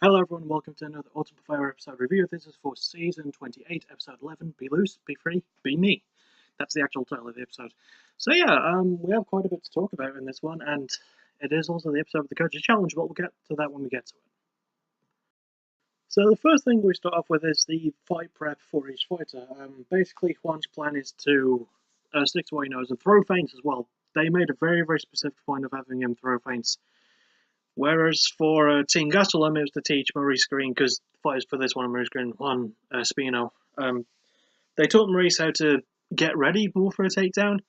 Hello everyone, welcome to another Ultimate Fire episode review. This is for Season 28, Episode 11, Be Loose, Be Free, Be Me. That's the actual title of the episode. So yeah, we have quite a bit to talk about in this one, and it is also the episode of the Coach's Challenge, but we'll get to that when we get to it. So the first thing we start off with is the fight prep for each fighter. Basically, Juan's plan is to stick to what he knows and throw feints as well. They made a very, very specific point of having him throw feints. Whereas for Team Gastelum, it was to teach Maurice Greene, because fighters for this one, Maurice Greene, Juan, Espino, they taught Maurice how to get ready more for a takedown,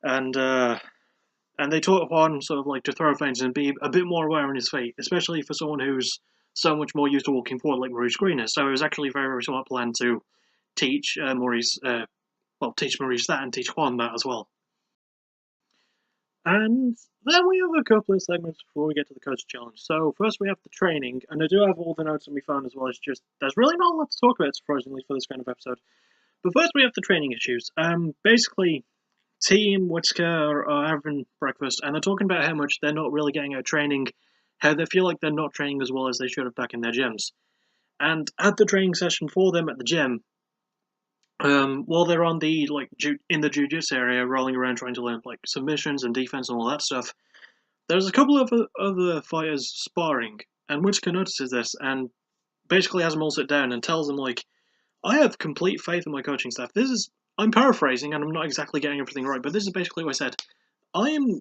and they taught Juan sort of like to throw feints and be a bit more aware on his feet, especially for someone who's so much more used to walking forward like Maurice Greene is. So it was actually a very, very smart plan to teach Maurice, teach Maurice that and teach Juan that as well. And then we have a couple of segments before we get to the coach challenge. So first we have the training, and I do have all the notes on my phone as well. It's just there's really not a lot to talk about, surprisingly, for this kind of episode. But first we have the training issues. Basically, Team Whittaker are having breakfast, and they're talking about how much they're not really getting out training, how they feel like they're not training as well as they should have back in their gyms. And at the training session for them at the gym, while they're on the in the jiu-jitsu area, rolling around trying to learn like submissions and defense and all that stuff, there's a couple of other fighters sparring, and Whittaker notices this and basically has them all sit down and tells them like, "I have complete faith in my coaching staff. I'm paraphrasing and I'm not exactly getting everything right, but this is basically what I said. I'm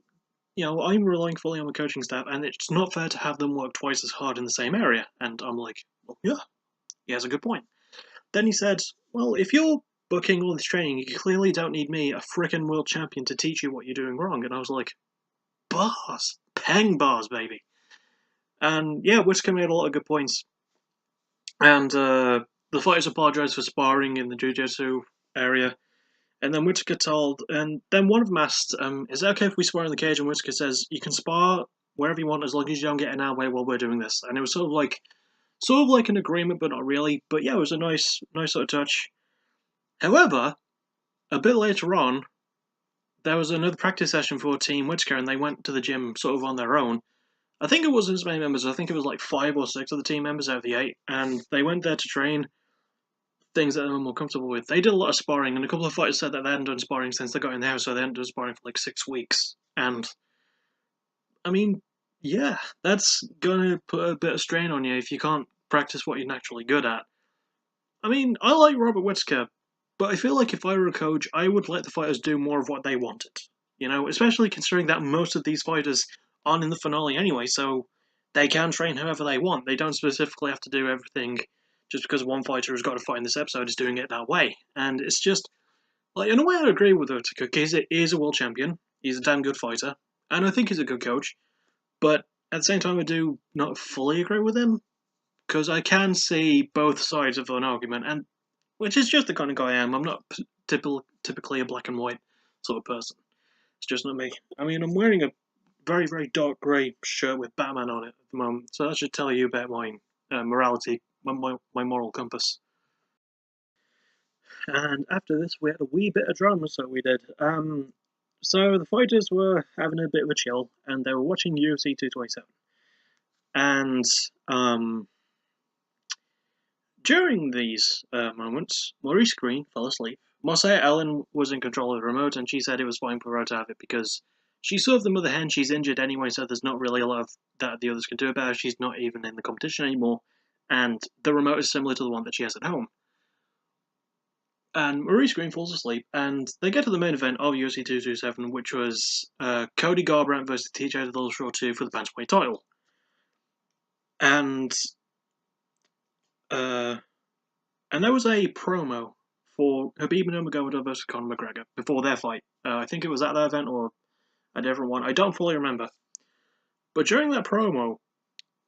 relying fully on the coaching staff, and it's not fair to have them work twice as hard in the same area." And I'm like, well, yeah, he has a good point. Then he said, "Well, if you're booking all this training, you clearly don't need me, a frickin' world champion, to teach you what you're doing wrong." And I was like, bars, peng bars, baby. And yeah, Whittaker made a lot of good points. And the fighters apologized for sparring in the jiu-jitsu area. And then Whittaker told, and then one of them asked, "Is it okay if we spar in the cage?" And Whittaker says, "You can spar wherever you want as long as you don't get in our way while we're doing this." And it was sort of like an agreement, but not really. But yeah, it was a nice sort of touch. However, a bit later on, there was another practice session for Team Whittaker, and they went to the gym sort of on their own. I think it wasn't as many members. I think it was like 5 or 6 of the team members out of the 8, and they went there to train things that they were more comfortable with. They did a lot of sparring, and a couple of fighters said that they hadn't done sparring since they got in the house, so they hadn't done sparring for like 6 weeks. And I mean, yeah, that's gonna put a bit of strain on you if you can't practice what you're naturally good at. I mean, I like Robert Whittaker, but I feel like if I were a coach, I would let the fighters do more of what they wanted. Especially considering that most of these fighters aren't in the finale anyway, so they can train however they want. They don't specifically have to do everything just because one fighter has got to fight in this episode is doing it that way. And it's just, like, in a way I agree with Whittaker, because he is a world champion, he's a damn good fighter, and I think he's a good coach, but at the same time I do not fully agree with him, because I can see both sides of an argument, and which is just the kind of guy I am. I'm not typically a black and white sort of person. It's just not me. I mean, I'm wearing a very, very dark grey shirt with Batman on it at the moment, so that should tell you about my morality, my moral compass. And after this, we had a wee bit of drama, so we did. So the fighters were having a bit of a chill, and they were watching UFC 227. And during these moments, Maurice Greene fell asleep. Marseille Ellen was in control of the remote, and she said it was fine for her to have it because she's sort of the mother hen. She's injured anyway, so there's not really a lot of that the others can do about her. She's not even in the competition anymore, and the remote is similar to the one that she has at home. And Maurice Greene falls asleep, and they get to the main event of UFC 227, which was Cody Garbrandt versus TJ Dillashaw 2 for the bantamweight title. And there was a promo for Khabib Nurmagomedov versus Conor McGregor before their fight. I think it was at that event or a different one. I don't fully remember. But during that promo,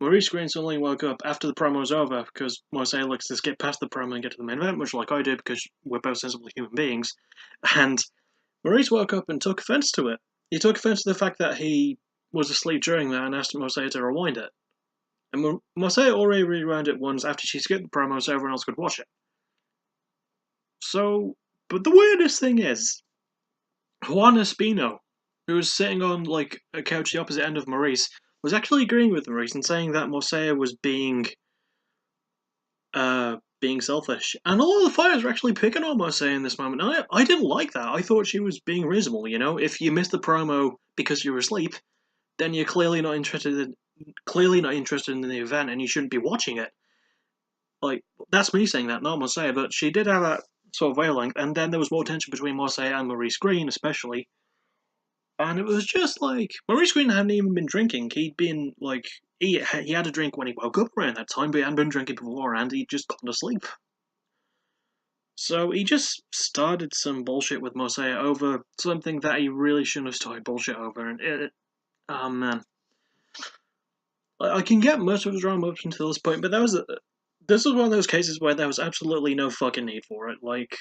Maurice Greene suddenly woke up after the promo was over because Marseille likes to skip past the promo and get to the main event, much like I do because we're both sensible human beings. And Maurice woke up and took offense to it. He took offense to the fact that he was asleep during that and asked Marseille to rewind it. And Marseille already rewound it once after she skipped the promo so everyone else could watch it. So, but the weirdest thing is, Juan Espino, who was sitting on like a couch the opposite end of Maurice, was actually agreeing with Maurice and saying that Marseille was being selfish. And a lot of the fighters were actually picking on Marseille in this moment. I didn't like that. I thought she was being reasonable, you know? If you missed the promo because you were asleep, then you're clearly not interested in the event and you shouldn't be watching it. Like, that's me saying that, not Marseille, but she did have that sort of wavelength, and then there was more tension between Marseille and Maurice Greene, especially. And it was just like, Maurice Greene hadn't even been drinking. He'd been, like, he had a drink when he woke up around that time, but he hadn't been drinking before, and he'd just gone to sleep. So he just started some bullshit with Marseille over something that he really shouldn't have started bullshit over, and oh man. I can get most of the drama up until this point, but this was one of those cases where there was absolutely no fucking need for it. Like,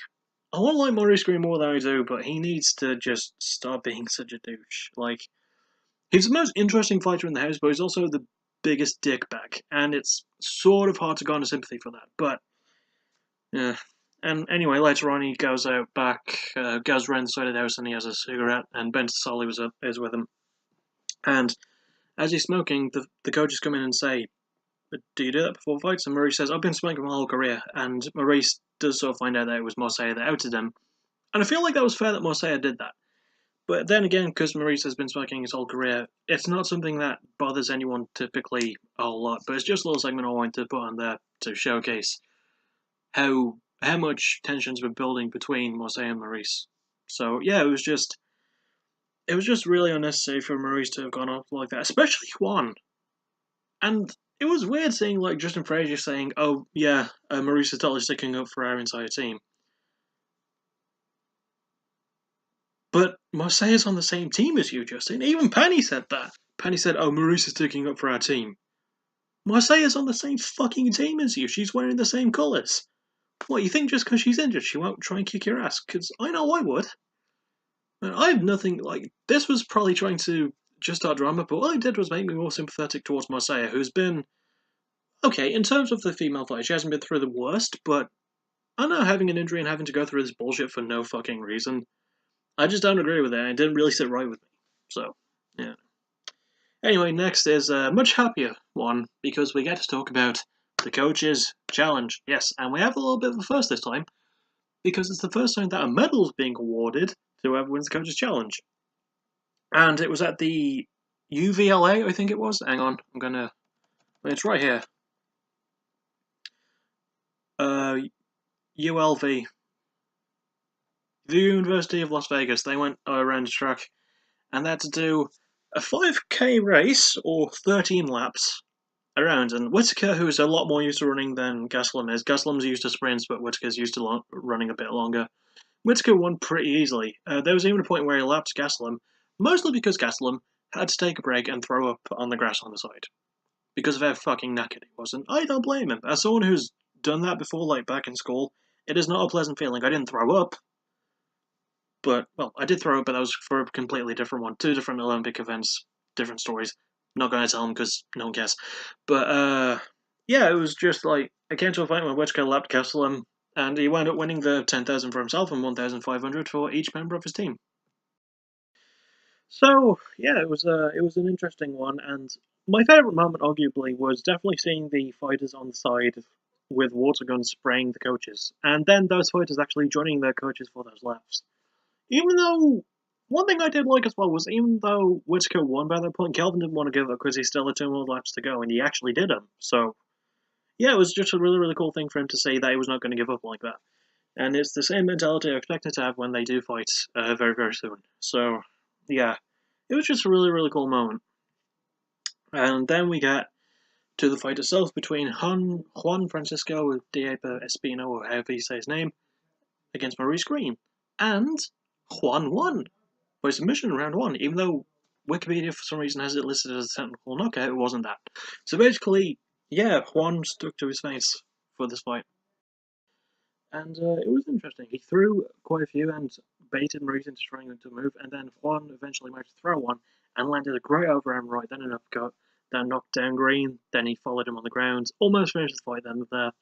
I want to like Maurice Greene more than I do, but he needs to just stop being such a douche. Like, he's the most interesting fighter in the house, but he's also the biggest dickbag, and it's sort of hard to garner sympathy for that. But yeah. And anyway, later on, he goes out back, goes around the side of the house, and he has a cigarette, and Ben Sassoli is with him. And as he's smoking, the coaches come in and say, "Do you do that before fights?" And Maurice says, "I've been smoking my whole career." And Maurice does sort of find out that it was Marseille that outed him. And I feel like that was fair that Marseille did that. But then again, because Maurice has been smoking his whole career, it's not something that bothers anyone typically a whole lot. But it's just a little segment I wanted to put on there to showcase how much tensions were building between Marseille and Maurice. So yeah, it was just really unnecessary for Maurice to have gone off like that, especially Juan. And it was weird seeing like Justin Frazier saying, "Oh yeah, Maurice is totally sticking up for our entire team." But Marseille is on the same team as you, Justin. Even Penny said that. Penny said, "Oh, Maurice is sticking up for our team." Marseille is on the same fucking team as you. She's wearing the same colours. What, you think just because she's injured she won't try and kick your ass? Because I know I would. And I have nothing, like, this was probably trying to just start drama, but what it did was make me more sympathetic towards Marseille, who's been, okay, in terms of the female fight, she hasn't been through the worst, but I know having an injury and having to go through this bullshit for no fucking reason, I just don't agree with it, and it didn't really sit right with me. So, yeah. Anyway, next is a much happier one, because we get to talk about the Coach's Challenge. Yes, and we have a little bit of a first this time, because it's the first time that a medal is being awarded to whoever wins the Coach's Challenge. And it was at the UVLA, I think it was. Hang on, it's right here. ULV. The University of Las Vegas. They went around the track, and they had to do a 5K race, or 13 laps, around. And Whittaker, who is a lot more used to running than Gastelum is, Gastelum's used to sprints, but Whittaker's used to running a bit longer. Whittaker won pretty easily. There was even a point where he lapped Gastelum, mostly because Gastelum had to take a break and throw up on the grass on the side. Because of how fucking knackered he was, and I don't blame him. As someone who's done that before, like back in school, it is not a pleasant feeling. I didn't throw up, but, well, I did throw up, but that was for a completely different one. 2 different Olympic events, different stories. Not going to tell them because no one cares. But, yeah, it was just like, it came to a fight where Whittaker lapped Gastelum, and he wound up winning the 10,000 for himself and 1,500 for each member of his team. So, yeah, it was an interesting one, and my favourite moment, arguably, was definitely seeing the fighters on the side with water guns spraying the coaches, and then those fighters actually joining their coaches for those laps. Even though, one thing I did like as well was even though Whittaker won by that point, Kelvin didn't want to give up because he still had 2 more laps to go, and he actually did them. So, yeah, it was just a really, really cool thing for him to say that he was not going to give up like that. And it's the same mentality I expect him to have when they do fight very, very soon. So, yeah, it was just a really, really cool moment. And then we get to the fight itself between Juan Francisco Diego Espino, or however you say his name, against Maurice Greene. And Juan won by submission in round 1, even though Wikipedia for some reason has it listed as a technical knockout. It wasn't that. So basically, yeah, Juan stuck to his face for this fight. And it was interesting. He threw quite a few and baited Maurice into trying to move, and then Juan eventually managed to throw one and landed a great overhand right, then an uppercut, then knocked down Greene, then he followed him on the ground, almost finished the fight then there,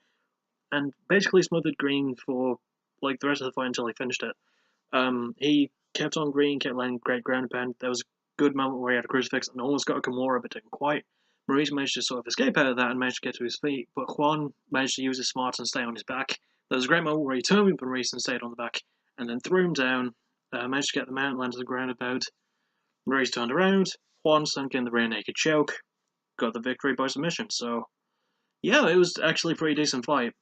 and basically smothered Greene for the rest of the fight until he finished it. He kept on Greene, kept landing great ground and pound. There was good moment where he had a crucifix and almost got a Kimura, but didn't quite. Maurice managed to sort of escape out of that and managed to get to his feet, but Juan managed to use his smarts and stay on his back. There was a great moment where he turned with Maurice and stayed on the back, and then threw him down, managed to get the mount, landed to the ground about. Maurice turned around, Juan sunk in the rear naked choke, got the victory by submission. So, yeah, it was actually a pretty decent fight.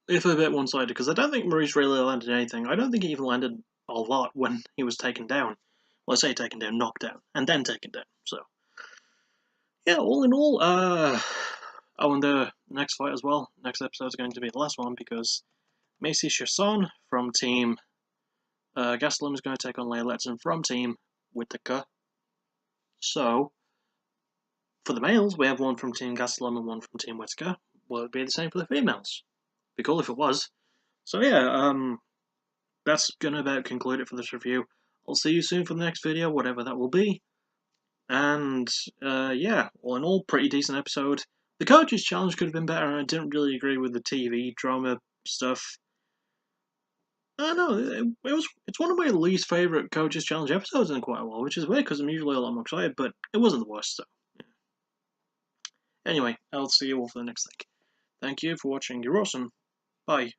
If a bit one-sided, because I don't think Maurice really landed anything. I don't think he even landed a lot when he was taken down. Well, I say taken down, knocked down, and then taken down. So, yeah, all in all, oh, and the next fight as well. Next episode is going to be the last one because Macy Chasson from Team Gastelum is going to take on Leia Letson from Team Whittaker. So, for the males, we have one from Team Gastelum and one from Team Whittaker. Will it be the same for the females? Be cool if it was. So yeah, that's gonna about conclude it for this review. I'll see you soon for the next video, whatever that will be. And yeah, all in all, pretty decent episode. The coaches challenge could have been better, and I didn't really agree with the TV drama stuff. I don't know, it's one of my least favourite coaches challenge episodes in quite a while, which is weird because I'm usually a lot more excited, but it wasn't the worst, so yeah. Anyway, I'll see you all for the next thing. Thank you for watching, you're awesome. Bye.